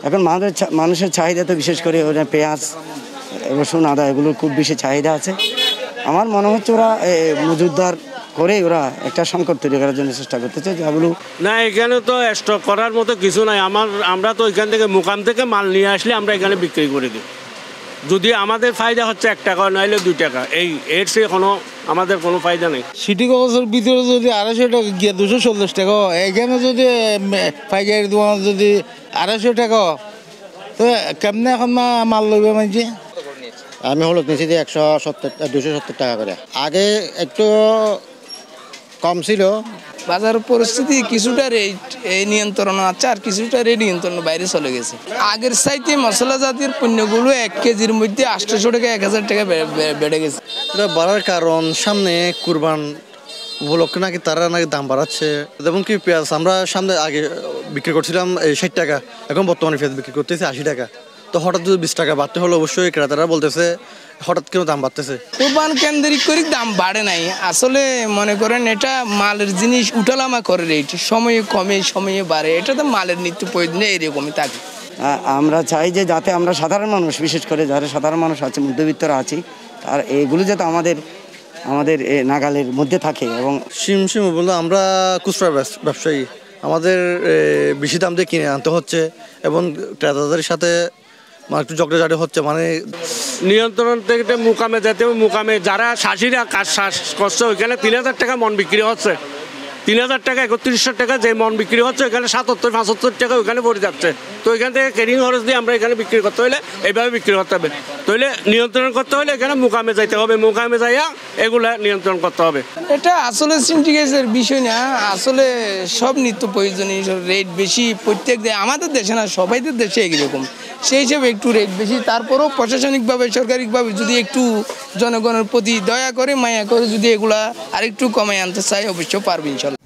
এখন মানুষের চাহিদা তো বিশেষ করে ওরা পেঁয়াজ, রসুন, আদা এগুলো খুব বেশি চাহিদা আছে। আমার মনে হচ্ছে ওরা মজুতদার করে ওরা একটা সংকট তৈরি করার জন্য চেষ্টা করতেছে, যেগুলো না এখানে তো স্টক করার মতো কিছু নাই। আমরা তো এখান থেকে মোকাম থেকে মাল নিয়ে আসলে আমরা এখানে বিক্রি করে দিই। যদি আমাদের ফায়দা হচ্ছে 1 টাকা নইলে 2 টাকা, এর চেয়ে আমাদের কোনো ফায়দা নেই। সিটি কলেজের ভিতরে যদি 250 টাকা গিয়ে 240 টাকা, এখানে যদি পাইকারি দোকান যদি 250 টাকা, তো কেমনে এখন মাল লইবে মাঝে? আমি হলুদ নিয়েছি যে 270 টাকা করে। আগে একটু কম ছিল। বাজার পরিস্থিতি কিছুটা রেট নিয়ন্ত্রণ আছে, আর কিছুটা রেট নিয়ন্ত্রণের বাইরে চলে গেছে। আগের চাইতে মশলা জাতীয় পণ্যগুলো 1 কেজির মধ্যে 800 টাকা 1000 টাকা বেড়ে গেছে। এটা বাড়ার কারণ সামনে কুরবান উপলক্ষে নাকি তারা নাকি দাম বাড়াচ্ছে। যেমন কি পেঁয়াজ আমরা সামনে আগে বিক্রি করছিলাম 60 টাকা, এখন বর্তমানে পেঁয়াজ বিক্রি করতেছে 80 টাকা। তো হঠাৎ যদি 20 টাকা বাড়তে হলে অবশ্যই ক্রেতারা বলতেছে হঠাৎ কেন দাম বাড়তেছে। কুরবান কেন্দ্রিক করে দাম বাড়ে নাই, আসলে মনে করেন এটা মালের জিনিস উঠালামা করে রেট, সময়ে কমে সময়ে বাড়ে, এটা তো মালের নিত্য প্রয়োজনে এরকমই থাকে। আমরা চাই যে যাতে আমরা সাধারণ মানুষ, বিশেষ করে যারা সাধারণ মানুষ আছে, মধ্যবিত্তরা আছি, আর এগুলো যাতে আমাদের নাগালের মধ্যে থাকে। এবং সিম বলতে আমরা খুচরা ব্যবসায়ী, আমাদের বেশি দাম দিয়ে কিনে আনতে হচ্ছে এবং ক্রেতাদের সাথে একটু ঝগড়াঝাটি হচ্ছে। মানে নিয়ন্ত্রণ থেকে মুকামে যেতে হবে। মুকামে যারা চাষিরা কাজ করছে ওইখানে 3000 টাকা মন বিক্রি হচ্ছে, 3000 টাকা 3100 টাকা যে মন বিক্রি হচ্ছে ওইখানে 77-75 টাকা ওইখানে পড়ে যাচ্ছে। তো ওইখান থেকে ক্যারিং খরচ দিয়ে আমরা এখানে বিক্রি করতে হলে এইভাবে বিক্রি করতে হবে। তাহলে নিয়ন্ত্রণ করতে হলে এখানে মুকামে যাইতে হবে, মুকামে যাইয়া এগুলা নিয়ন্ত্রণ করতে হবে। এটা আসলে সিন্ডিকেটের বিষয় না, আসলে সব নিত্য প্রয়োজনীয় রেট বেশি প্রত্যেক আমাদের দেশে না, সবাইদের দেশে একরকম, সেই হিসেবে একটু রেট বেশি। তারপরেও প্রশাসনিকভাবে সরকারিভাবে যদি একটু জনগণের প্রতি দয়া করে মায়া করে যদি এগুলা আরেকটু কমায় আনতে চাই, অবশ্য পারবে ইনশাল্লাহ।